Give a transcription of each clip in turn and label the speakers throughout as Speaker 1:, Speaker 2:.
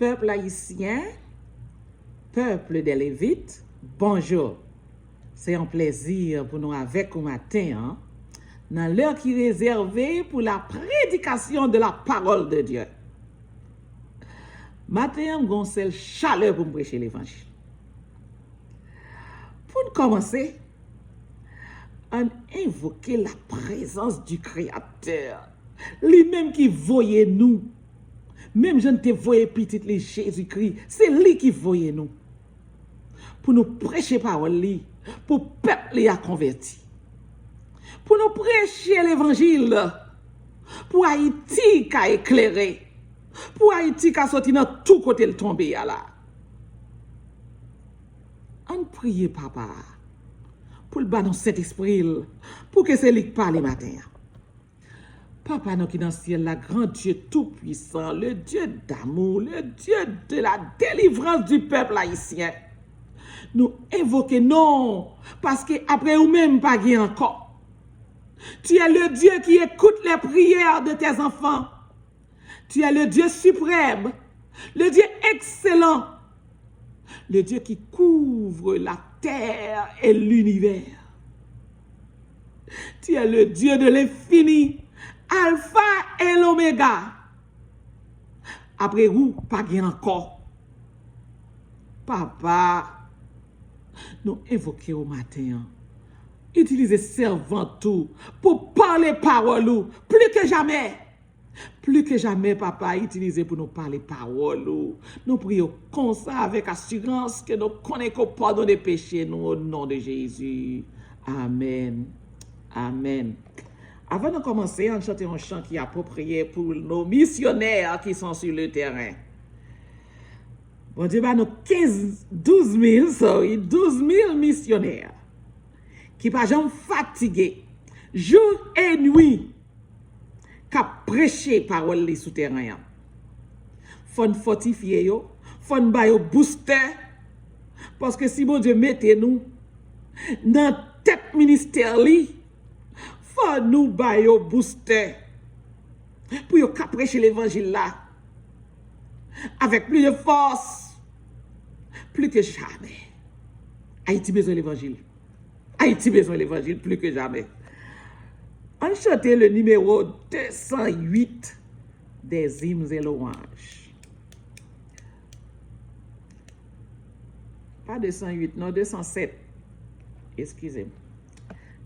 Speaker 1: Peuple haïtien, peuple des Lévites, bonjour. C'est un plaisir pour nous avec au matin, hein, dans l'heure qui est réservée pour la prédication de la parole de Dieu. Matin, on a une chaleur pour me prêcher l'évangile. Pour commencer, on invoque la présence du Créateur, lui-même qui voyait nous. Même je ne te voyais petit Jésus-Christ, c'est lui qui voyait nous. Pour nous prêcher parole lui, pour peuple à converti. Pour nous prêcher l'évangile, pour Haïti qui a éclairé, pour Haïti qui a sorti dans tout côté le tombé là. On prie papa pour le bas dans cet esprit, pour que c'est lui qui parle matin. Papa, nous qui dans le ciel, le grand Dieu tout-puissant, le Dieu d'amour, le Dieu de la délivrance du peuple haïtien. Nous invoquons non, parce que après ou même pas encore. Tu es le Dieu qui écoute les prières de tes enfants. Tu es le Dieu suprême, le Dieu excellent, le Dieu qui couvre la terre et l'univers. Tu es le Dieu de l'infini. Alpha et l'oméga. Après vous, pas encore. Papa, nous invoquons au matin. Utilisez servant tout pour parler parole. Plus que jamais. Plus que jamais, papa, utilisez pour nous parler parole. Nous prions comme ça avec assurance que nous connaissons pardon des péchés nous au nom de Jésus. Amen. Amen. Avant de commencer, on chante un chant qui est approprié pour nos missionnaires qui sont sur le terrain. Bon Dieu, nous 12 000 missionnaires qui ne sont jamais fatigués, jour et nuit, qui prêché parole les souterrains. Faut fortifier yo, faut nous booster, parce que si bon Dieu mettez nous dans tête ministère li, faut nous bailler booster pour yo prêcher l'évangile là avec plus de force, plus que jamais. Haïti besoin de l'évangile. Haïti besoin de l'évangile plus que jamais. On chante le numéro 208 des hymnes et louanges. Pas 208, non 207. Excusez-moi.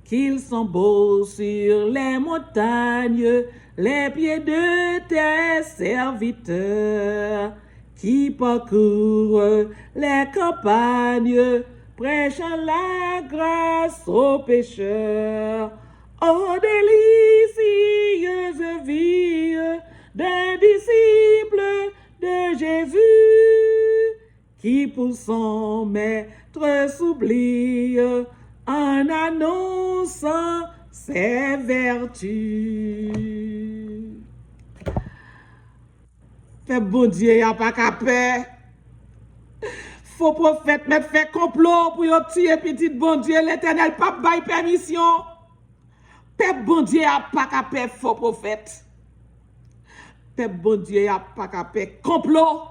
Speaker 1: Qu'ils sont beaux sur les montagnes, les pieds de tes serviteurs, qui parcourent les campagnes, prêchant la grâce aux pécheurs. Oh, délicieuse vie d'un disciple de Jésus, qui pour son maître s'oublie en annonçant ses vertus. Fait bon Dieu, y a pas qu'à paix. Faux prophète mettre fait complot pour yon tuer petit bon Dieu, l'Éternel pas bail permission. Peuple bon Dieu y a pas qu'à paix faux prophète. Peuple bon Dieu y a pas qu'à paix complot.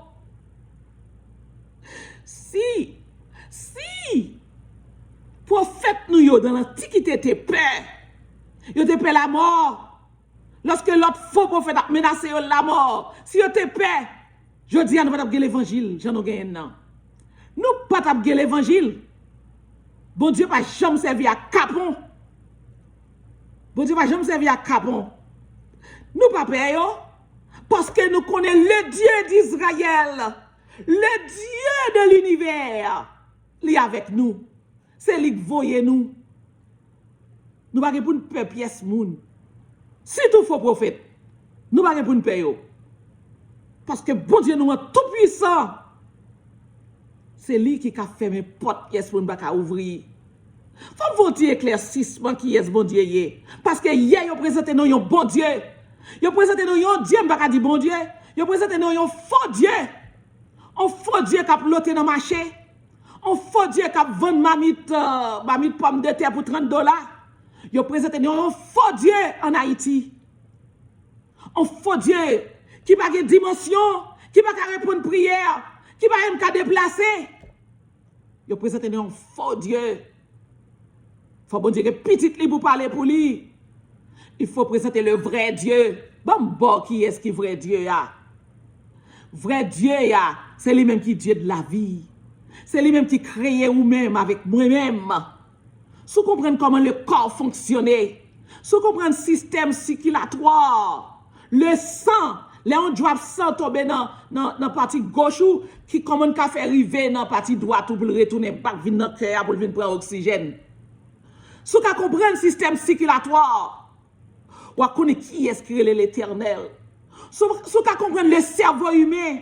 Speaker 1: Si prophète nous yo dans l'antiquité te paix. Yo te paix la mort. Lorsque l'autre faux prophète a menacé la mort, si yo te paix, je dis à nous pas l'évangile, j'en ai gagné non. Nous pas taper l'évangile. Bon Dieu pas jamais servi à capon. Bon Dieu pas jamais servi à capon. Nous pas payons parce que nous connaissons le Dieu d'Israël, le Dieu de l'univers. Il est avec nous. C'est lui qui voyait nous. Nous pas pour nous payer pièce moun. Si tout faux prophète, nous pas pour nous payer. Parce que bon Dieu nous est tout puissant. C'est lui qui a fermé porte pièce pour nous pas ouvrir. Faut voter éclaircissement qui est bon Dieu yé. Parce que hier yo présenté nous un bon Dieu. Yo présenté nous un Dieu m'pa di bon Dieu. Yo présenté nous un faux Dieu. Un faux Dieu qui a ploté dans le marché. Un faux Dieu qui a vendu mamite pomme de terre pour $30. Yo présenté nous un faux Dieu en Haïti. Un faux Dieu qui n'a pas de dimension, qui va pas répondre prière, qui va même déplacer. Yo présente un faux Dieu. Faut bon dire que petit li pour parler pour lui. Il faut présenter le vrai Dieu. Bon, qui est-ce qui est vrai Dieu ya? Vrai Dieu ya, c'est lui-même qui est Dieu de la vie. C'est lui-même qui crée ou-même avec moi-même. Si vous comprenez comment le corps fonctionne, si vous comprenez le système circulatoire, le sang, là on doit sang tomber dans la partie gauche qui commence à faire arriver dans la partie droite pour le retourner back dans le cœur pour venir prendre oxygène. Si vous comprenez le système circulatoire, vous connaissez qui est-ce qui est l'éternel. Si vous comprenez le cerveau humain,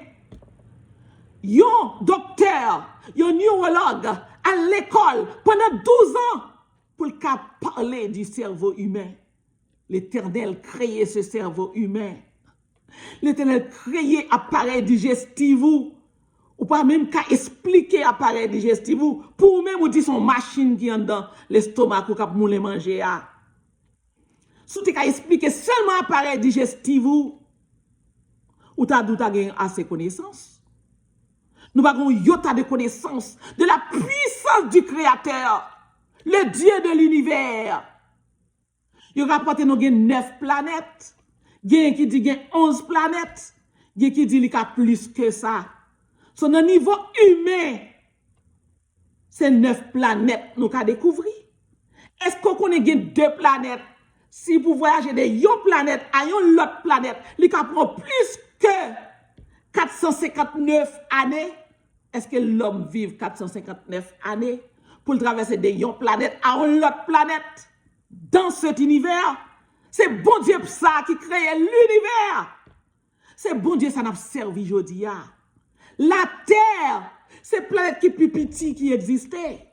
Speaker 1: un docteur, un neurologue à l'école pendant 12 ans pour parler du cerveau humain. L'Éternel créé ce cerveau humain. L'Éternel créé appareil digestif ou pas même qu'à expliquer appareil digestif pour même ou dire son machine qui est dans l'estomac ou cap moule manger a. Si tu as expliqué seulement appareil digestif ou t'as assez connaissance. Nous avons yota de connaissance de la puissance du Créateur, le Dieu de l'univers. Il rapporte nous 9 planètes, il qui dit 11 planètes, il qui dit qu'il y a plus que ça. Sur le niveau humain, c'est 9 planètes nous avons découvert. Est-ce qu'on connaît 2 planètes? Si vous voyagez de une planète à une autre planète, il prend plus que 459 années. Est-ce que l'homme vive 459 années pour traverser de une planète à une autre planète dans cet univers? C'est bon Dieu ça qui crée l'univers. C'est bon Dieu ça n'a servi aujourd'hui. La Terre, c'est planète qui plus petit qui existait.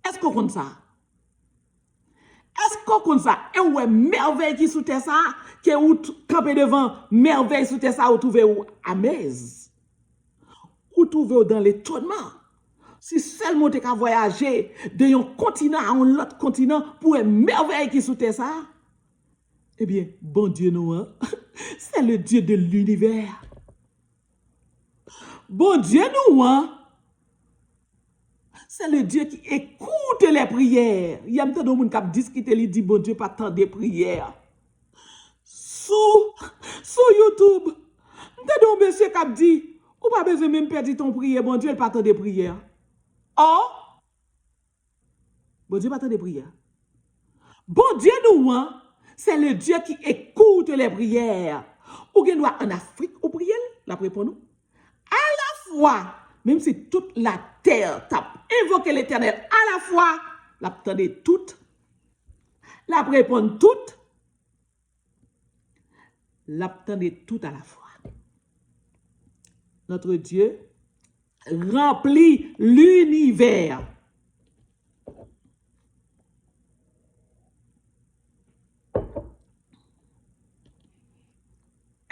Speaker 1: Est-ce qu'on compte ça? Est-ce qu'on compte ça? Et où est merveille qui sous terre ça? Qui est où camper devant merveille sous terre ça? Ou trouver où? À Metz. Ou trouver dans l'étonnement. Si seulement tu as voyagé de un continent à un autre continent pour une merveille qui sous terre ça? Eh bien, bon Dieu nous, hein? C'est le Dieu de l'univers. Bon Dieu nous, hein? C'est le Dieu qui écoute les prières. Il y a tant de monde qui discute et dit bon Dieu pas tant de prières. Sous YouTube, t'as de monsieur qui dit ou pas besoin même perdre ton prière, bon Dieu il pas tant de prières. Oh, bon Dieu pas tant de prières. Bon Dieu nous, hein? C'est le Dieu qui écoute les prières. Ou bien en Afrique ou prière, la pour nous. À la fois, même si toute la terre t'a invoqué l'Éternel, à la fois, l'attendait toute, la répond toute, l'attendait tout à la fois. Notre Dieu remplit l'univers.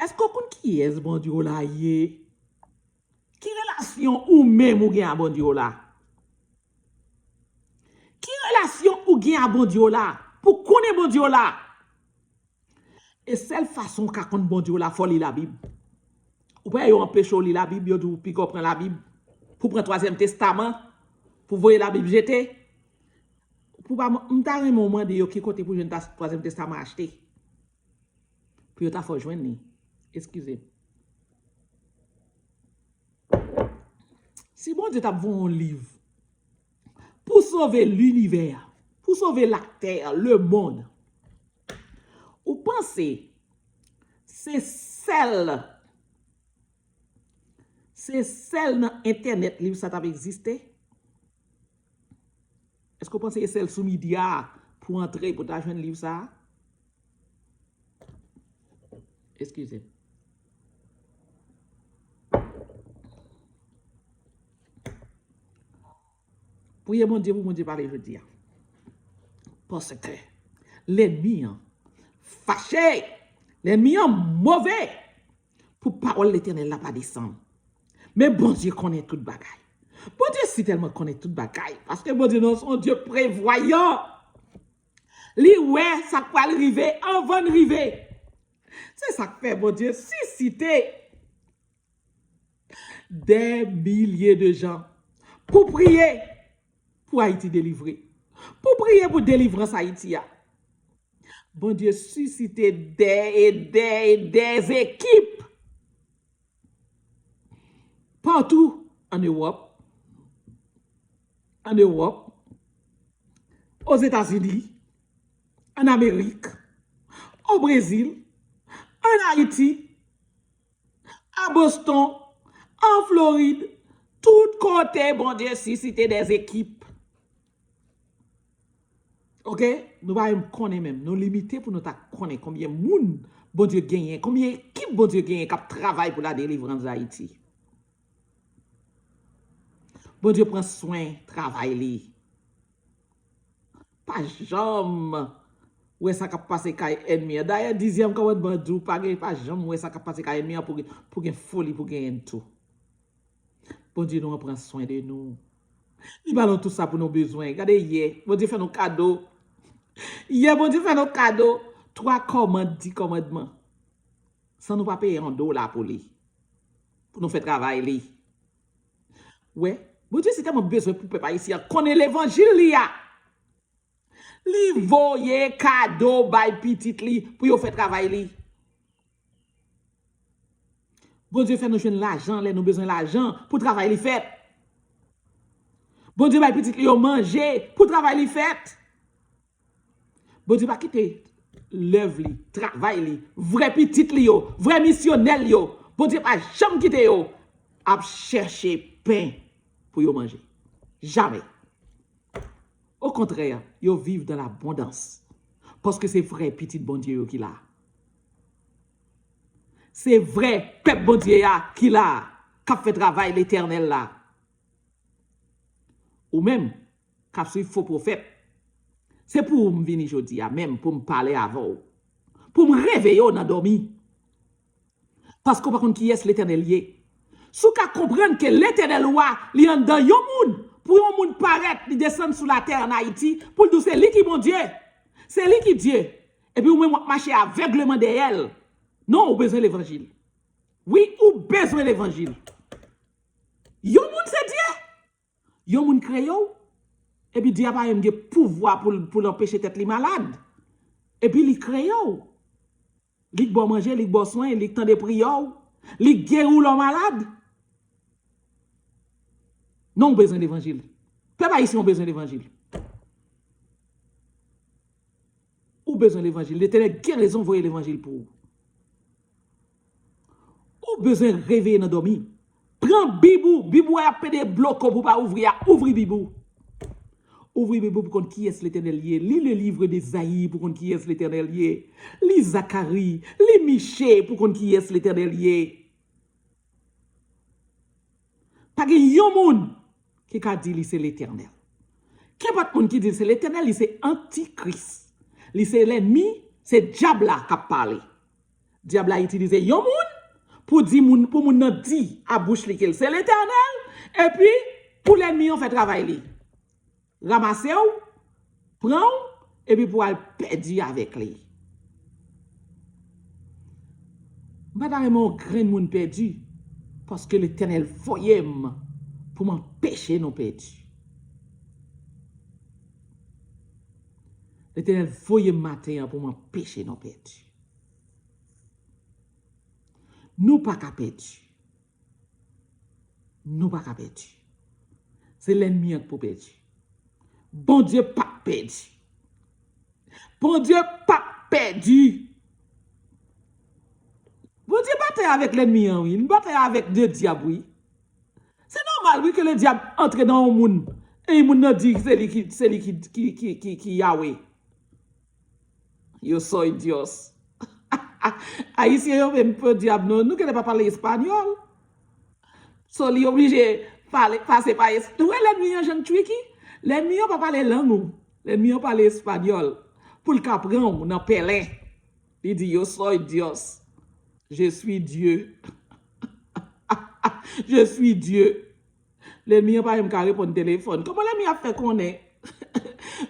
Speaker 1: Est-ce qu'on compte qui est ce bon Dieu là? Qui relation ou même ou gen bon Dieu là? Qui relation ou gen bon Dieu là? Pour connaître bon Dieu là? Et seule façon qu'a connaître bon Dieu là, faut lire la Bible. Ou pas yon empêche lire la Bible, yon puis qu'on prend la Bible pour prendre troisième testament, pour voir la Bible jeter. Pour pas m'ta un moment de yo qui côté pour jeter troisième testament acheter. Puis yo ta faut joindre ni. Excusez. Si bon Dieu t'a bon un livre pour sauver l'univers, pour sauver la terre, le monde, ou pensez c'est celle dans internet livre ça t'a existé? Est-ce que vous pensez que c'est celle sous média pour entrer pour t'acheter un livre ça? Excusez. Priez mon Dieu pour mon Dieu parler aujourd'hui. Parce que l'ennemi fâché, l'ennemi mauvais, pour parole l'éternel n'a pas descendre. Mais bon Dieu connaît toute bagaille. Bon Dieu si tellement connaît toute bagaille. Parce que bon Dieu non son Dieu prévoyant. Li ouais, ça peut arriver avant de arriver. C'est ça que fait bon Dieu susciter des milliers de gens pour prier pour Haïti délivrer. Pour prier pour délivrance Haïti. Bon Dieu, susciter des équipes partout en Europe, aux États-Unis, en Amérique, au Brésil, en Haïti, à Boston, en Floride, tout côté, bon Dieu, susciter des équipes. Ok? Nous ne pouvons pas même. Nous limiter pour nous connaître combien de monde bon Dieu gagne, combien d'équipes bon Dieu gagne qui travaillent pour la délivrance d'Haïti. Bon Dieu prend soin, travaille. Pas jamais. Ouais, ça cap passer kay ennemi. D'ailleurs, 10e commandement dit pas jamais ouais ça cap passer kay ennemi pour une folie pour gagner tout. Bon Dieu nous prend soin de nous. Il ballon tout ça pour nos besoins. Regardez hier, bon Dieu fait nos cadeaux. Hier bon Dieu fait nos cadeaux. 3 commandes, 10 commandements. Sans nous pas payer $1 pour lui. Pour nous faire travailler. Ouais, bon Dieu c'est tellement besoin pour peuple haïtien connaît l'évangile là. Li voye cadeau bay petit li pour yo faire travail li. Bon Dieu fait nous joindre l'argent, nous besoin l'argent pour travail li fait. Bon Dieu bay petit li yo manger pour travail li fait. Bon Dieu pas quitter l'œuvre li, travail li, vrai petit li yo, vrai missionnel yo. Bon Dieu pas jamais quitter yo à chercher pain pour yo manger. Jamais. Au contraire, ils vivent dans l'abondance. Parce que c'est vrai, petit bon Dieu qui l'a. C'est vrai, peuple bon Dieu qui l'a, qui a fait travail l'éternel là. Ou même, qui a suivi faux prophète. C'est pour me venir aujourd'hui, même pour me parler avant. Pour me réveiller dans dormi. Parce que par contre, qui est l'éternel lié? Si vous comprenez que l'éternel loi, il y a dans yon monde. Pour un monde paraître, il descend sur la terre en Haïti, pour nous c'est lui qui bon Dieu. C'est lui qui Dieu. Et puis vous même marcher aveuglement derrière. Non, vous besoin de l'évangile. Oui, vous besoin de l'évangile. Yon monde c'est Dieu. Yon monde créé. Et puis Dieu a pas un pouvoir pour l'empêcher d'être malade. Et puis il crée. Il bon manger, il bon soin, il temps de prière, il guérit l'homme malade. Non, besoin d'évangile. Peuple haïtien ont besoin d'évangile. Ou besoin d'évangile. L'Éternel qui a raison voyer l'évangile pour vous. Ou besoin de réveiller dans dormir. Prends Bibou. Bibou a fait des blocs pour pas ouvrir. Ouvrir Bibou. Ouvrir Bibou pour qu'on qui est l'Éternel lié. Lis le livre d'Ésaïe pour qu'on qui est l'Éternel lié. Lis Zacharie. Lis Michée pour qu'on qui est l'Éternel lié. Pas que yon moun qui a dit c'est l'éternel. Qui pas de monde qui dit c'est l'éternel, c'est antichrist. C'est l'ennemi, c'est diable qui a parlé. Diable a utilisé yon moun pour dire moun pour moun dit à bouche li c'est l'éternel et puis pour l'ennemi on fait travail li. Ramasser ou prend et puis pour aller perdre avec lui. Madame mon grain moun perdu parce que l'éternel voyait pour m'empêcher nos perdus. L'Éternel voyait matin pour m'empêcher nos perdus. Nous pas qu'à perdus. Nous pas qu'à perdus. C'est l'ennemi pour perdus. Bon Dieu pas perdu. Bon Dieu pas perdu. Bon Dieu battait avec l'ennemi, oui. Il battait avec deux diables, oui. C'est normal, oui, que le diable entre dans le monde. Et le monde dit que c'est lui qui Yahweh. Yo soy Dios. Haïtien, yo même peu diable, non. Nous qui ne pas parler espagnol. So, li obligé passer par espagnol. Ouais, l'ennemi, un jeune truc. L'ennemi, on pas parler langue. L'ennemi, on parle espagnol. Pour le capran, on appelle. Il dit, yo soy Dios. Je suis Dieu. Je suis Dieu. L'ennemi n'a pas même qu'à répondre au téléphone. Comment l'ennemi a fait qu'on est?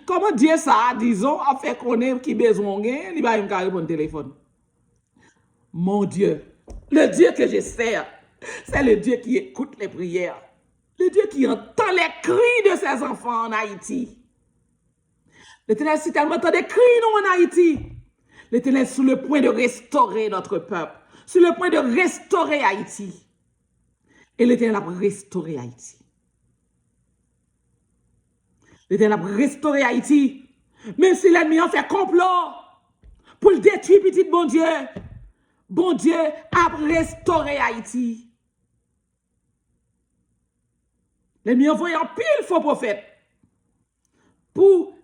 Speaker 1: Comment Dieu ça, disons, a fait qu'on est qui besoin, il n'a pas même qu'à répondre au téléphone. Mon Dieu, le Dieu que je sers, C'est le Dieu qui écoute les prières. Le Dieu qui entend les cris de ses enfants en Haïti. L'Éternel, si tellement entend des cris, nous, en Haïti. L'Éternel est sur le point de restaurer notre peuple. Sur le point de restaurer Haïti. Et l'Éternel a restauré Haïti. L'Éternel a restauré Haïti. Même si l'ennemi en fait complot pour le détruire, petit bon Dieu a restauré Haïti. L'ennemi a envoyé en pile faux prophète pour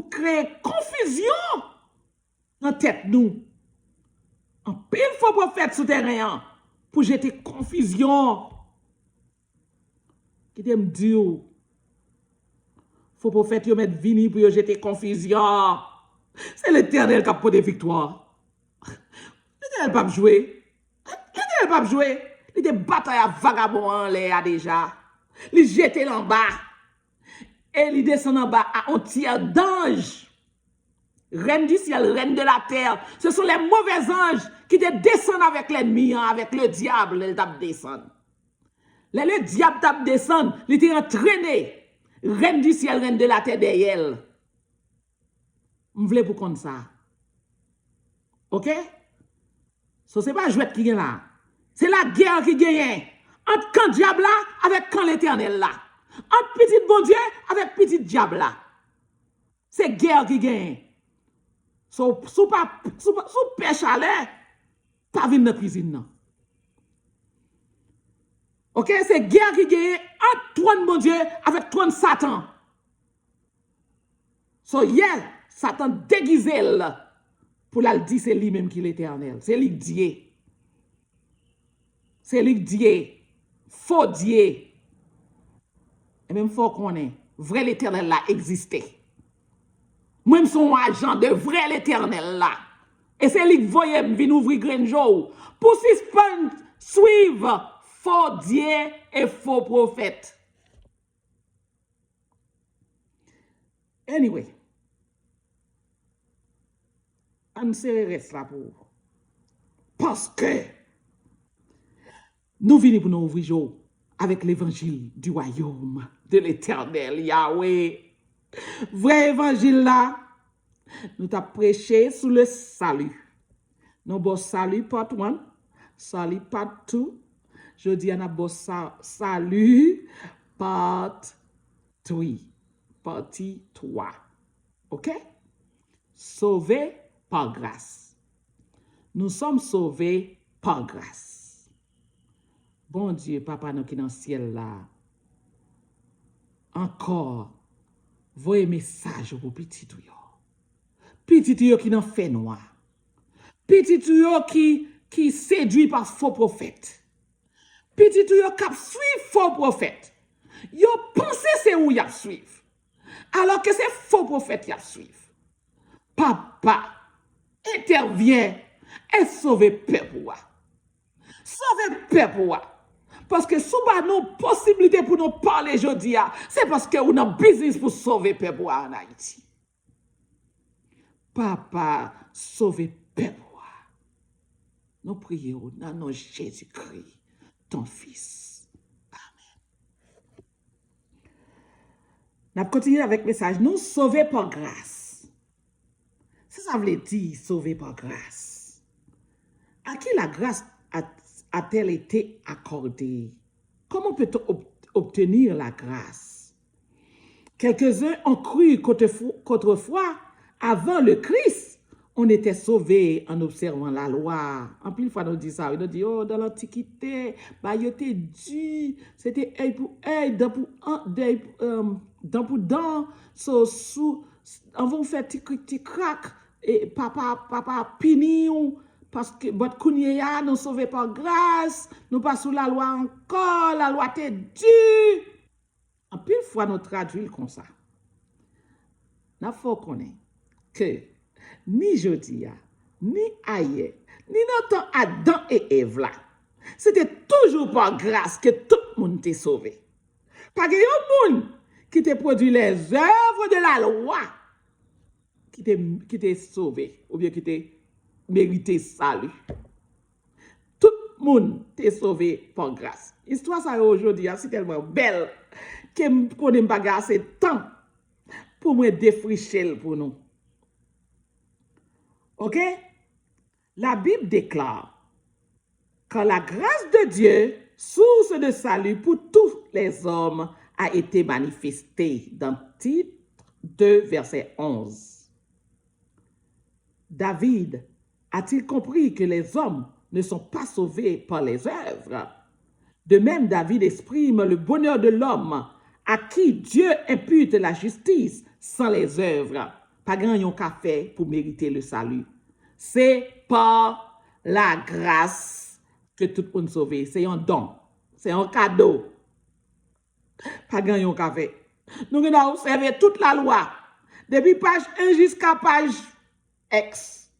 Speaker 1: créer confusion dans la tête nous. En pile faux prophète souterrain pour jeter confusion. Qui t'aime dire, faux prophète, yo mettre vini pour jeter confusion. C'est l'Éternel qui a pour des victoires. L'Éternel pas jouer. L'Éternel pas jouer. Il était bataille à vagabond en l'air déjà. Il jette en bas. Et il descend en bas à un tiers d'ange. Reine du ciel, reine de la terre. Ce sont les mauvais anges qui descendent avec l'ennemi, avec le diable, ils tapent descendre. Le diable tape descendre, il était entraîné. Reine du ciel, reine de la terre derrière elle. Je voulais pour compte ça. OK? So, ce n'est pas jouet qui gagne là. C'est la guerre qui gagne. Entre quand diable là avec quand l'éternel là. Entre petit bon Dieu avec petit diable là. C'est guerre qui gagne. So, sous pêche à l'air, pas venir dans la cuisine non. OK, c'est guerre qui gagne entre trône bon Dieu avec trône Satan. So hier, Satan déguisé là pour la dire c'est lui-même qui est l'éternel. C'est lui Dieu. C'est lui Dieu. Faux Dieu. Et même faut qu'on ait vrai l'éternel là existé. Même son agent de vrai l'éternel là. Et c'est lui qui voyait venir ouvrir Grenjo pour suivre faux Dieu et faux prophète. Anyway. On se reste là pour. Parce que nous venons pour nous ouvrir jour avec l'évangile du royaume de l'éternel Yahweh. Vrai évangile là, nous t'as prêché sous le salut. Nous avons salut part 1, salut part 2. Je dis on a beau salut part 3, partie 3. OK? Sauvé par grâce. Nous sommes sauvés par grâce. Bon Dieu, Papa, nous qui dans le ciel là, encore, voyez message pour petit tout yo. Petit tout yo qui n'en fait noir. Petit tout yo qui séduit par faux prophètes. Petit tout yo qui suit faux prophètes. Yo pense c'est où y a suivre. Alors que c'est faux prophètes y a suivre. Papa, intervient et sauve peuple. Sauve peuple. Parce que si nous avons possibilité pour nous parler aujourd'hui, c'est parce que nous avons business pour sauver peuple en Haïti. Papa, sauve peuple. Nous prions dans le nom de Jésus-Christ, ton fils. Amen. Nous continuons avec le message. Nous sauvés par grâce. Ça veut dire sauvé par grâce. À qui la grâce a-t-elle été accordée? Comment peut-on obtenir la grâce? Quelques-uns ont cru qu'autrefois, avant le Christ, on était sauvé en observant la loi. En plus, fois, on dit ça. On dit, oh, dans l'Antiquité, bah, il était dû, c'était œil pour œil, dent pour dent, on va faire petit crack. Et papa pini parce que votre kounya nous sauvé par grâce, nous pas sous la loi encore, la loi t'est due. En pile fois nous traduit comme ça. N'a faut connaître que ni Jodia, ni ailleurs, ni dans temps Adam et Ève là, c'était toujours par grâce que tout le monde t'est sauvé. Pas que un monde qui t'a produit les œuvres de la loi qui t'est sauvé, ou bien qui t'est mérité salut. Tout le monde est sauvé par grâce. L'histoire ça aujourd'hui, c'est tellement belle que je ne connais pas assez de temps pour me défricher pour nous. OK? La Bible déclare que la grâce de Dieu, source de salut pour tous les hommes, a été manifestée dans Tite 2, verset 11. David a-t-il compris que les hommes ne sont pas sauvés par les œuvres? De même, David exprime le bonheur de l'homme à qui Dieu impute la justice sans les œuvres. Pas grand yon qu'a fait pour mériter le salut. C'est par la grâce que tout le monde est sauvé. C'est un don. C'est un cadeau. Pas grand yon qu'a fait. Nous avons observé toute la loi. Depuis page 1 jusqu'à page X.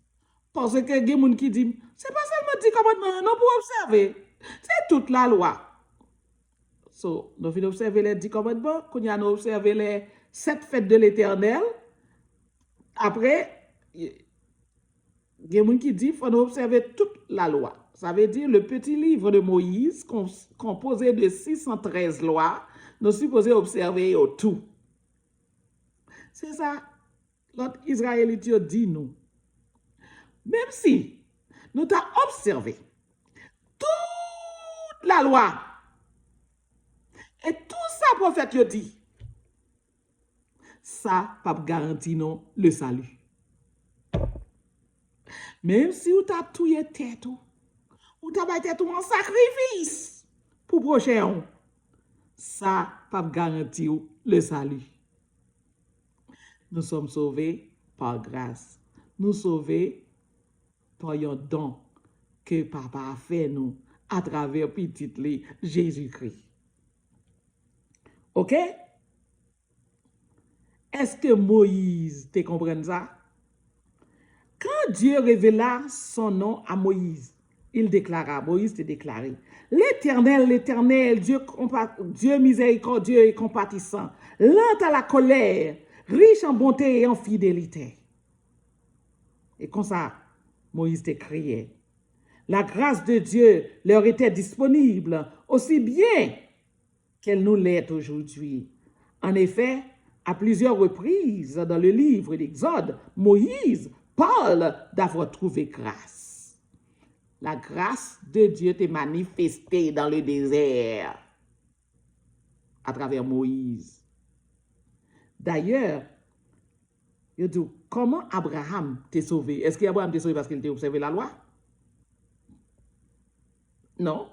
Speaker 1: Parce que il y a des gens qui disent, c'est pas seulement 10 commandements, non pour observer. C'est toute la loi. So, nous venons observer les 10 commandements, nous avons observé les 7 fêtes de l'Éternel. Après, il y a des gens qui disent qu'il faut observer toute la loi. Ça veut dire le petit livre de Moïse, composé de 613 lois, nous sommes supposés observer tout. C'est ça, l'autre Israélite dit nous. Même si nous avons observé toute la loi et tout ça, prophète dit, ça pas garanti non le salut. Même si vous avez tout tête, ou avez tête en sacrifice pour prochain, ça pas garanti le salut. Nous sommes sauvés par grâce. Nous sauvés par un don que papa a fait nous à travers petit Jésus-Christ. OK? Est-ce que Moïse te comprend ça? Quand Dieu révéla son nom à Moïse, il déclara, Moïse te déclaré, l'Éternel, l'Éternel, Dieu miséricordieux et compatissant, lent à la colère, riche en bonté et en fidélité. Et comme ça, Moïse te criait. La grâce de Dieu leur était disponible aussi bien qu'elle nous l'est aujourd'hui. En effet, à plusieurs reprises dans le livre d'Exode, Moïse parle d'avoir trouvé grâce. La grâce de Dieu t'est manifestée dans le désert à travers Moïse. D'ailleurs, il dit, comment Abraham t'est sauvé? Est-ce qu'Abraham t'est sauvé parce qu'il t'a observé la loi? Non.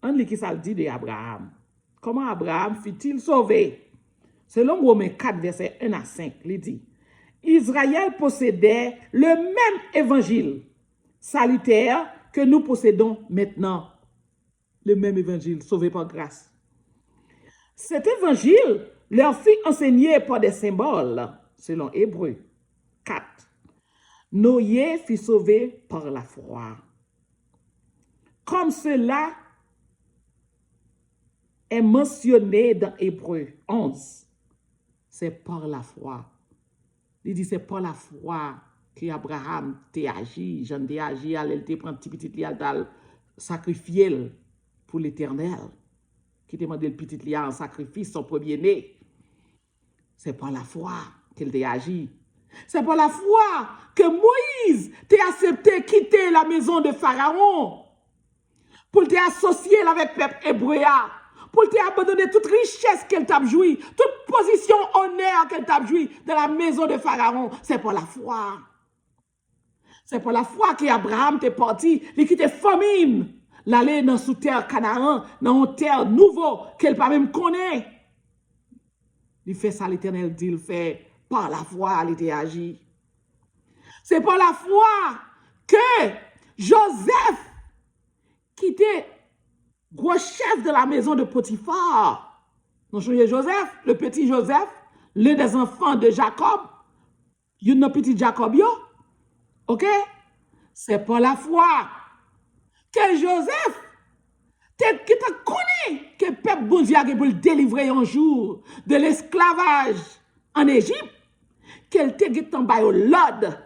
Speaker 1: On lit qui ça dit d'Abraham. Comment Abraham fut-il sauvé? Selon Romains 4, verset 1 à 5, il dit, Israël possédait le même évangile salutaire que nous possédons maintenant. Le même évangile, sauvé par grâce. Cet évangile leur fut enseigné par des symboles, selon Hébreux 4. Noé fut sauvé par la foi. Comme cela est mentionné dans Hébreux 11. C'est par la foi. Il dit c'est par la foi que Abraham t'a agi. Jean t'a agi, elle te prend petit lial sacrifié pour l'Éternel. Qui te demandé le petit lial en sacrifice, son premier-né. C'est par la foi qu'il t'a agi. C'est par la foi que Moïse t'a accepté quitter la maison de Pharaon pour t'associer avec le peuple hébreu, pour t'abandonner toute richesse qu'elle t'a joui, toute position honneur qu'elle t'a joui dans la maison de Pharaon. C'est par la foi. C'est par la foi qu'Abraham t'est parti, il quitte famine, l'aller dans sous terre Canaan, dans une terre nouveau qu'elle pas même connaît. Il fait ça, l'Éternel dit, il fait par la foi, il était agi. C'est par la foi que Joseph, qui était gros chef de la maison de Potiphar, non, Joseph, le petit Joseph, l'un des enfants de Jacob, il y a un petit Jacob, ok? C'est par la foi que Joseph, qui te connaît que le peuple bon Dieu a pour le délivrer un jour de l'esclavage en Égypte, qu'elle te get en bas au l'ordre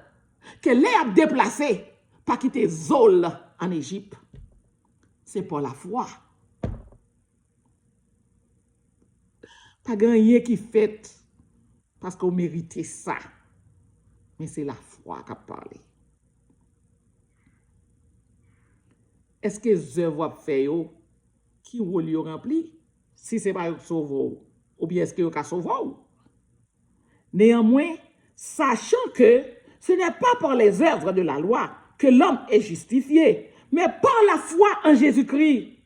Speaker 1: que les a déplacé, pas quitter Zol en Égypte, c'est pour la foi. Pas gagné qui fait parce qu'on méritait ça. Mais c'est la foi qui a parlé. Est-ce que les œuvres fait qui rôle rempli? Si ce n'est pas sauver, ou bien est-ce que vous sauver? Néanmoins, sachant que ce n'est pas par les œuvres de la loi que l'homme est justifié, mais par la foi en Jésus-Christ.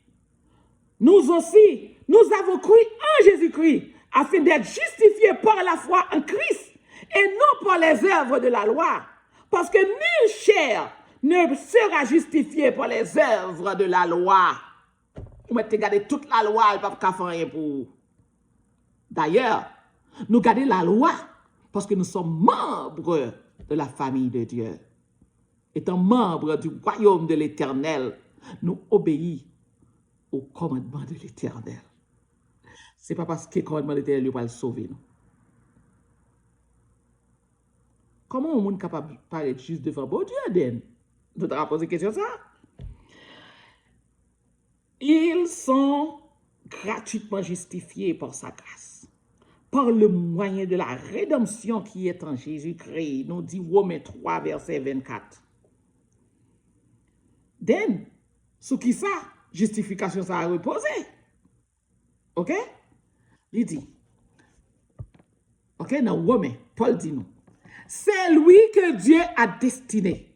Speaker 1: Nous aussi, nous avons cru en Jésus-Christ afin d'être justifiés par la foi en Christ et non par les œuvres de la loi. Parce que nulle chair ne sera justifiée par les œuvres de la loi. Vous mettez regarder toute la loi, elle ne peut pas faire rien pour. D'ailleurs, nous gardons la loi parce que nous sommes membres de la famille de Dieu. Étant membres du royaume de l'Éternel, nous obéissons au commandement de l'Éternel. Ce n'est pas parce que le commandement de l'Éternel va le sauver. Non? Comment un monde capable de paraître juste devant bon Dieu, Den? Nous avons posé question ça. Ils sont gratuitement justifiés par sa grâce, par le moyen de la rédemption qui est en Jésus-Christ, nous dit Romains 3, verset 24. Den, sous qui ça, justification ça a reposé. Ok? Il dit, ok, dans Romains, Paul dit nous, c'est lui que Dieu a destiné,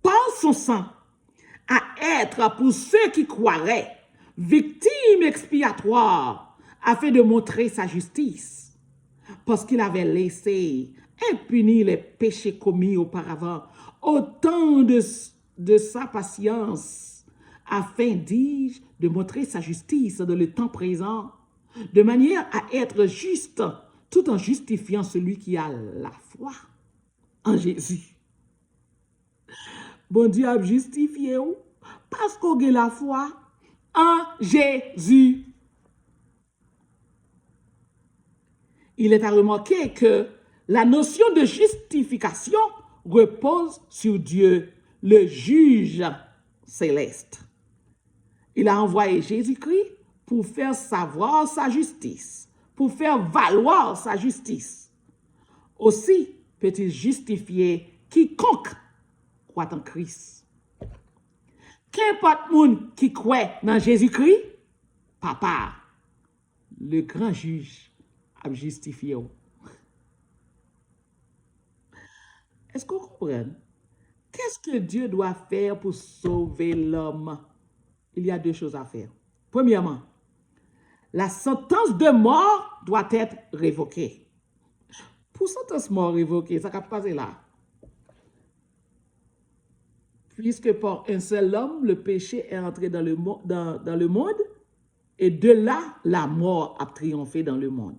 Speaker 1: par son sang, à être pour ceux qui croiraient, victime expiatoire, afin de montrer sa justice, parce qu'il avait laissé impunis les péchés commis auparavant, autant de sa patience, afin, dis-je, de montrer sa justice dans le temps présent, de manière à être juste, tout en justifiant celui qui a la foi en Jésus. Bon Dieu a justifié parce qu'on a la foi en Jésus. Il est à remarquer que la notion de justification repose sur Dieu, le juge céleste. Il a envoyé Jésus-Christ pour faire savoir sa justice, pour faire valoir sa justice. Aussi peut-il justifier quiconque croit en Christ. Qu'importe monde qui croit dans Jésus-Christ, papa, le grand juge, a justifié. Est-ce qu'on comprend? Qu'est-ce que Dieu doit faire pour sauver l'homme? Il y a deux choses à faire. Premièrement, la sentence de mort doit être révoquée. Pour sentence mort révoquée, ça ne va pas passer là. Puisque par un seul homme, le péché est entré dans le monde, et de là, la mort a triomphé dans le monde.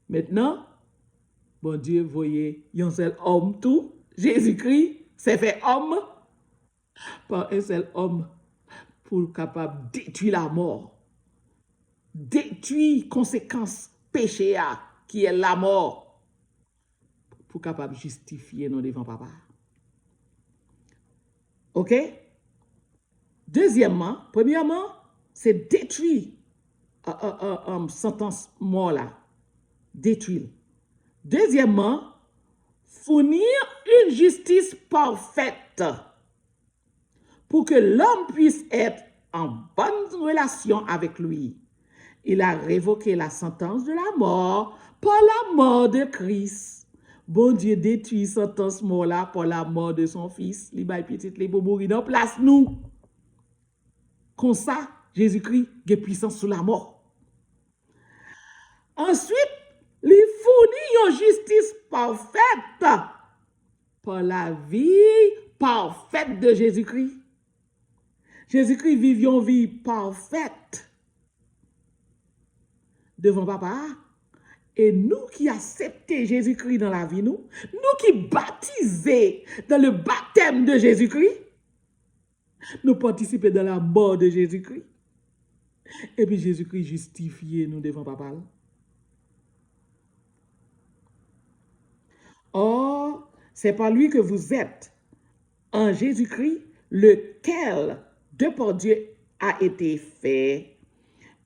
Speaker 1: Maintenant, bon Dieu, voyez, il y a un seul homme tout, Jésus-Christ s'est fait homme par un seul homme pour capable de détruire la mort, détruire conséquence péché qui est la mort, pour capable justifier nous devant papa. OK? Deuxièmement, premièrement, c'est détruire sentence mort là. Détruire. Deuxièmement, fournir une justice parfaite pour que l'homme puisse être en bonne relation avec lui. Il a révoqué la sentence de la mort par la mort de Christ. Bon Dieu détruit sentence mort là par la mort de son fils. Il va petit les pour mourir dans place nous. Comme ça, Jésus-Christ a puissance sur la mort. Ensuite, il fournit une justice parfaite par la vie parfaite de Jésus-Christ. Jésus-Christ vit une vie parfaite devant papa. Et nous qui acceptons Jésus-Christ dans la vie, nous qui baptisés dans le baptême de Jésus-Christ, nous participons dans la mort de Jésus-Christ. Et puis Jésus-Christ justifié nous devant papa. Or, c'est par lui que vous êtes en Jésus-Christ, lequel, de par Dieu, a été fait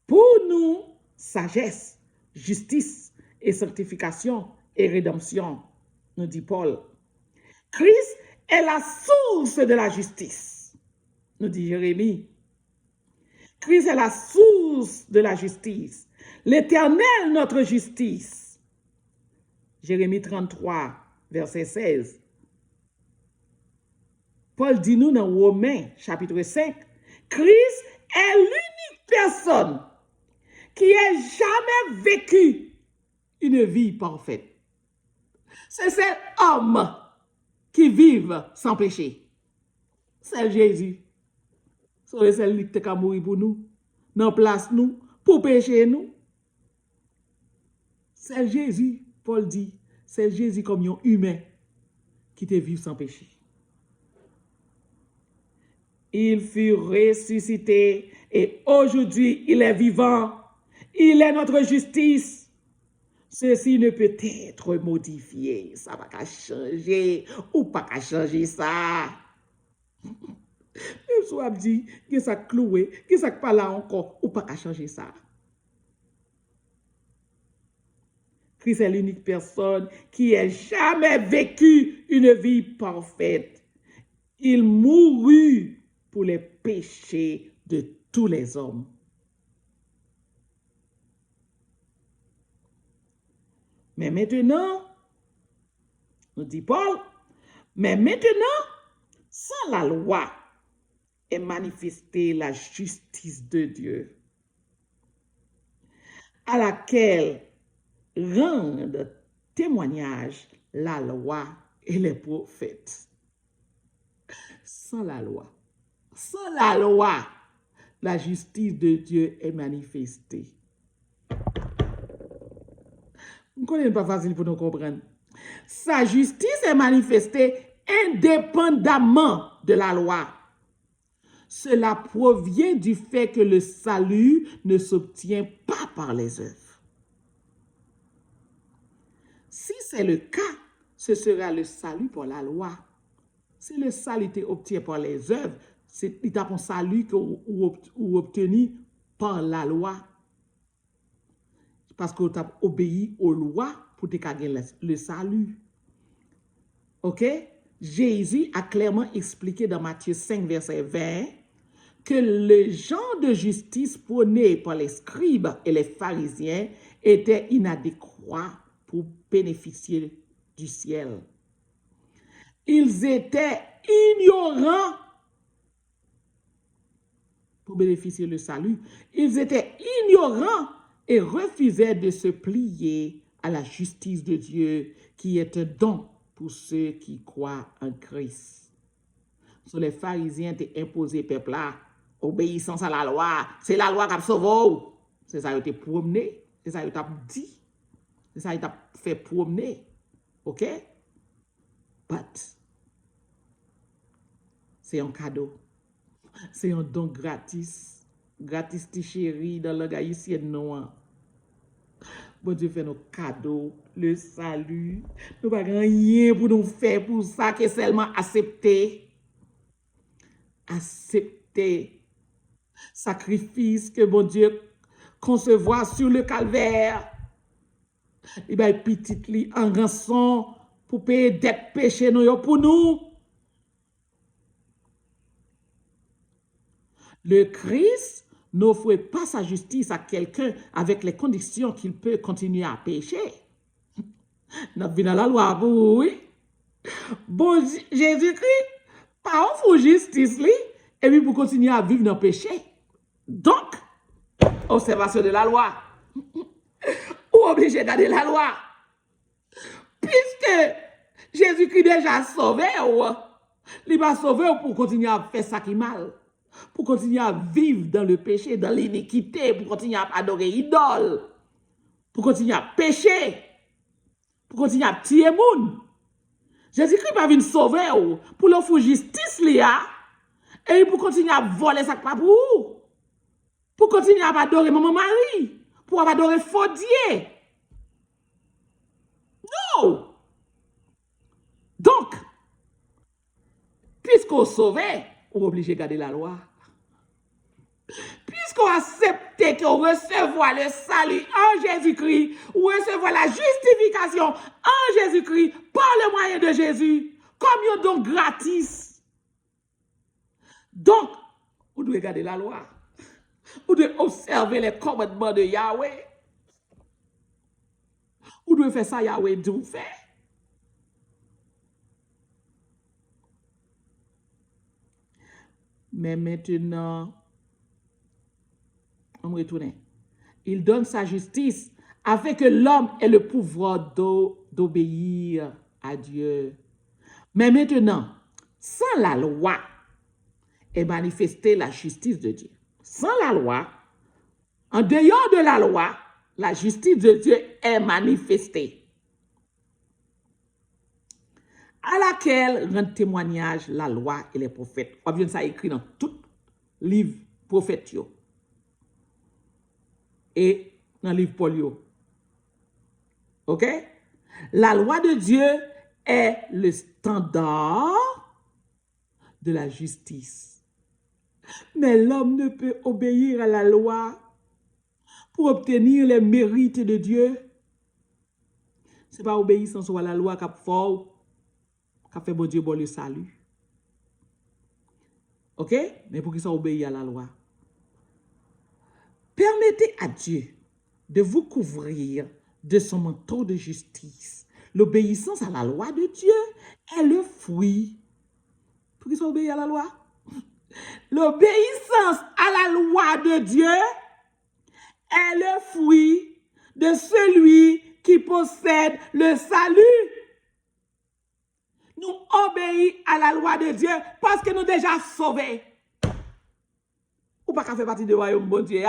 Speaker 1: pour nous sagesse, justice et sanctification et rédemption, nous dit Paul. Christ est la source de la justice, nous dit Jérémie. Christ est la source de la justice, l'Éternel notre justice. Jérémie 33, verset 16. Paul dit nous dans Romains, chapitre 5, Christ est l'unique personne qui ait jamais vécu une vie parfaite. C'est cet homme qui vit sans péché. C'est Jésus. C'est celui qui a mourir pour nous, dans place nous, pour pécher nous. C'est Jésus, Paul dit, c'est Jésus comme un humain qui te vit sans péché. Il fut ressuscité et aujourd'hui il est vivant. Il est notre justice. Ceci ne peut être modifié. Ça va pas changer ou pas changer ça. Même si on dit que ça cloué, que ça pas là encore ou pas changer ça. Christ est l'unique personne qui ait jamais vécu une vie parfaite. Il mourut pour les péchés de tous les hommes. Mais maintenant, nous dit Paul, mais maintenant, sans la loi, est manifestée la justice de Dieu, à laquelle rendent témoignage la loi et les prophètes. Sans la loi, la justice de Dieu est manifestée. Vous ne connaissez pas facile pour nous comprendre. Sa justice est manifestée indépendamment de la loi. Cela provient du fait que le salut ne s'obtient pas par les œuvres. Si c'est le cas, ce sera le salut par la loi. Si le salut est obtenu par les œuvres, c'est un salut ou obtenu par la loi. Parce que tu as obéi aux lois pour te gagner le salut. OK? Jésus a clairement expliqué dans Matthieu 5, verset 20, que le genre de justice prôné par les scribes et les pharisiens était inadéquat pour bénéficier du ciel. Ils étaient ignorants pour bénéficier du salut. Ils étaient ignorants et refusaient de se plier à la justice de Dieu qui est un don pour ceux qui croient en Christ. Sur les pharisiens t'ont imposé peuple là, obéissance à la loi, c'est la loi qui a sauvé. C'est ça qui a été promené, c'est ça qui a dit, c'est ça qui a fait promener. OK? But c'est un cadeau. C'est un don gratis. Gratis ti chéri dans le haïtien noir. Bon Dieu fait nos cadeaux, le salut. Nous pas rien pour nous faire pour ça que seulement accepter. Accepter. Sacrifice que bon Dieu concevoir sur le calvaire. Il va petit li en rançon pour payer dette péché nous pour nous. Le Christ n'offre pas sa justice à quelqu'un avec les conditions qu'il peut continuer à pécher. Nous venons dans la loi pour oui. Bon Jésus-Christ, pas offre justice li, et puis pour continuer à vivre dans le péché. Donc, observation de la loi. Ou obligé de garder la loi. Puisque Jésus-Christ déjà sauvé, il va sauver pour continuer à faire ça qui est mal. Pour continuer à vivre dans le péché, dans l'iniquité, pour continuer à adorer idole, pour continuer à pécher, pour continuer à tuer moun. Jésus-Christ va venir sauver pour leur faire justice et pour continuer à voler ça pas pour continuer à adorer maman Marie, pour adorer faux Dieu. Non. Donc, puisque puisqu'on sauvé, on est obligé de garder la loi. Puisqu'on accepte qu'on recevoir le salut en Jésus-Christ, ou recevoir la justification en Jésus-Christ par le moyen de Jésus, comme un don gratis. Donc, vous devez garder la loi. Vous devez observer les commandements de Yahweh. Vous devez faire ça, Yahweh dit vous faire. Mais maintenant, on va retourner. Il donne sa justice afin que l'homme ait le pouvoir d'obéir à Dieu. Mais maintenant, sans la loi, est manifestée la justice de Dieu. Sans la loi, en dehors de la loi, la justice de Dieu est manifestée, à laquelle rendent témoignage la loi et les prophètes. On vient ça écrit dans tout livre prophète et dans le livre Paul. OK? La loi de Dieu est le standard de la justice. Mais l'homme ne peut obéir à la loi pour obtenir les mérites de Dieu. Ce n'est pas obéissance à la loi qui fait bon Dieu bon le salut. OK? Mais pour qu'il soit obéi à la loi. Permettez à Dieu de vous couvrir de son manteau de justice. L'obéissance à la loi de Dieu est le fruit. Pour qu'il soit obéi à la loi. L'obéissance à la loi de Dieu est le fruit de celui qui possède le salut. Nous obéissons à la loi de Dieu parce que nous déjà sauvés. Ou pas faire partie du royaume bon Dieu,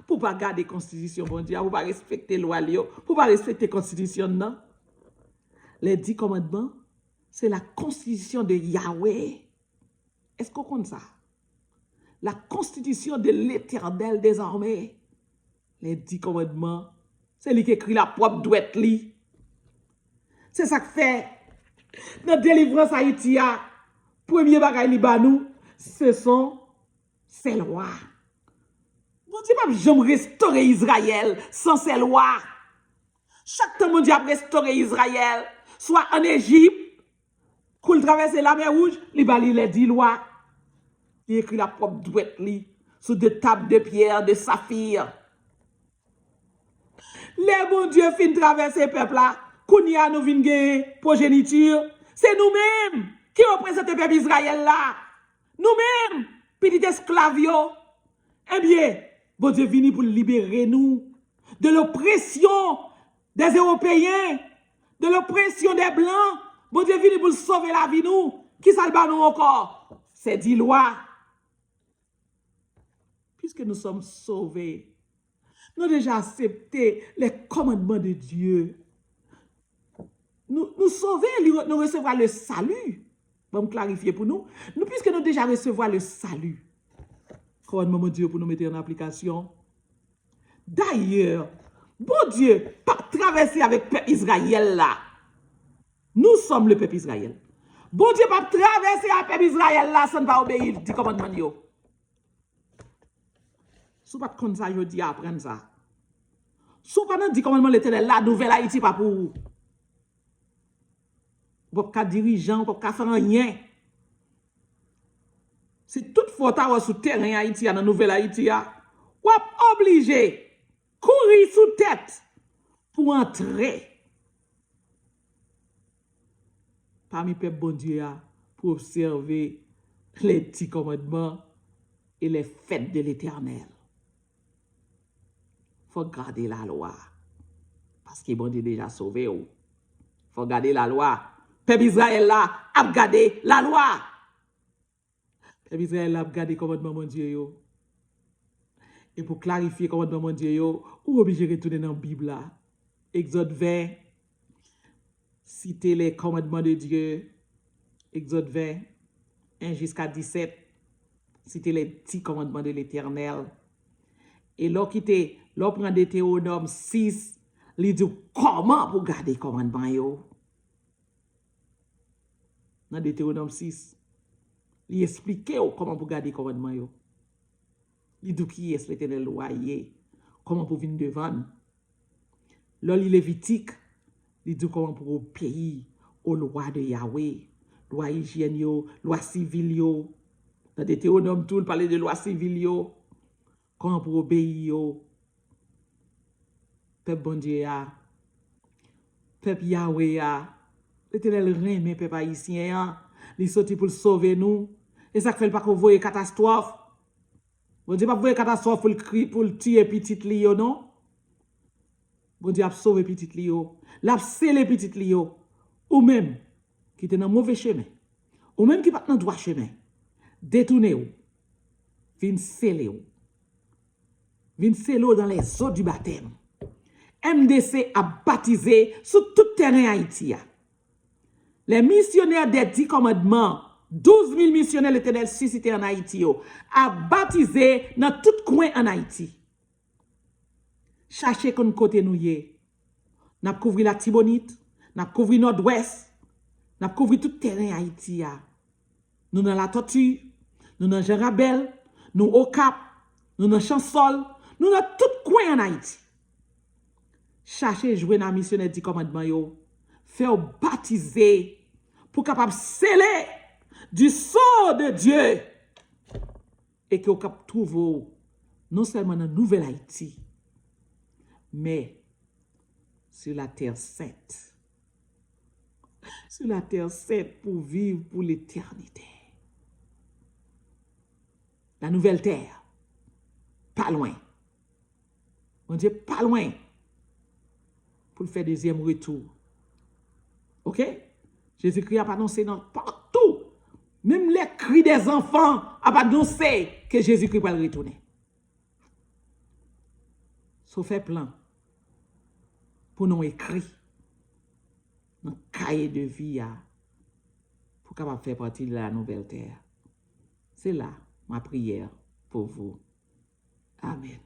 Speaker 1: pour pas garder la constitution bon Dieu, pour pas respecter la loi, pour pas respecter la constitution, non. Les 10 commandements, c'est la constitution de Yahweh. Est-ce qu'on compte ça? La constitution de l'Éternel désormais. Les 10 commandements, c'est lui qui écrit la propre douette li. C'est ça que fait notre délivrance Haïti, premier bagay li ba nous, ce sont ces lois. Bon Dieu pas jamais restaurer Israël sans ces lois. Chaque temps mon Dieu a restauré Israël, soit en Égypte, pour traverser la mer Rouge, li ba li les 10 lois. Il écrit la propre douette li sur des tables de pierre, de saphir. Les bons dieux fin traverser le peuple là, kounia nous vinn gen progéniture, c'est nous-mêmes qui représentons le peuple Israël là. Nous-mêmes, petit esclaves yo. Eh bien, bon Dieu vini pour libérer nous de l'oppression des Européens, de l'oppression des Blancs. Bon Dieu vini pour sauver la vie nous. Qui ça le nous encore? C'est 10 lois. Puisque nous sommes sauvés, nous avons déjà accepté les commandements de Dieu. Nous sauver, nous recevoir le salut. Bon, clarifier pour nous. Puisque nous déjà recevoir le salut. Commandement de Dieu pour nous mettre en application. D'ailleurs, bon Dieu, pas traverser avec le peuple Israël là. Nous sommes le peuple Israël. Bon Dieu, pas traverser avec le peuple Israël là sans pas obéir du commandement de Dieu. Si vous ne pouvez pas je dis apprendre ça. Si vous ne pouvez pas dire commandement l'Éternel, la nouvelle Haïti pas pour vous. Vous ne pouvez pas dirigeant, vous ne pouvez pas faire rien. Si toutefois vous êtes sur terrain Haïti, dans la nouvelle Haïti, vous êtes obligé de courir sous tête pour entrer parmi le peuple bon Dieu pour observer les 10 commandements et les fêtes de l'Éternel. Il faut garder la loi. Parce que bon Dieu déjà sauvé. Il faut garder la loi. Peuple Israël là a gardé la loi. Peuple Israël a gardé le commandement mon Dieu. Et pour clarifier le commandement mon Dieu, ou obligé de retourner dans la Bible là. Exode 20. Citer les commandements de Dieu. Exode 20. 1 jusqu'à 17. Citer les 10 commandements de l'Éternel. Et là, l'on prend Deutéronome 6, il dit comment pour garder le commandement yo. Dans Deutéronome 6, Il explique comment pour garder commandement yo. Il dit qui est l'Éternel loyer, comment pour venir devant. Là, il Lévitique, il dit comment pour obéir aux lois de Yahweh, loi hygiène yo, loi civile yo. Dans Deutéronome tout, il parlait de loi civile yo. Comment pour obéir yo. Peuple bon Dieu ya, peuple Yahweh ya, l'Éternel remet peuple haïtien, il sorti pour sauver nous. Et ça fait pas qu'on voit catastrophe. Bon Dieu pas voyer catastrophe pour le tuer petit li yo non. Bon Dieu a sauvé petit li yo, l'a scellé petit li yo. Ou même qui était dans mauvais chemin. Ou même qui pas dans droit chemin. Détourner ou. Vin sceller ou. Vin sceller dans les eaux du baptême. MDC a baptisé sur tout terrain Haïti. Les missionnaires des 10 commandements, 12 000 missionnaires l'Éternel suscité en Haïti, a baptisé dans tout coin en Haïti. Cherchez qu'on côté nous y. N'a couvert la Tibonite, n'a couvert nord-ouest, n'a couvert tout terrain Haïti. Nous dans la Tortue, nous dans Jean Rabel, nous au Cap, nous dans Chansol, nous dans tout coin en Haïti. Cherchez jouer dans la missionnaire du commandement yo, faire baptiser pour capable sceller du sceau de Dieu et que vous capable trouver non seulement dans Nouvelle Haïti mais sur la terre sainte. Sur la terre sainte pour vivre pour l'éternité. La nouvelle terre, pas loin. On dit pas loin pour le faire deuxième retour. Ok? Jésus-Christ a annoncé partout. Même les cris des enfants a annoncé que Jésus-Christ va retourner. So fait plan pour nous écrire dans le cahier de vie pour capable faire partie de la nouvelle terre. C'est là ma prière pour vous. Amen.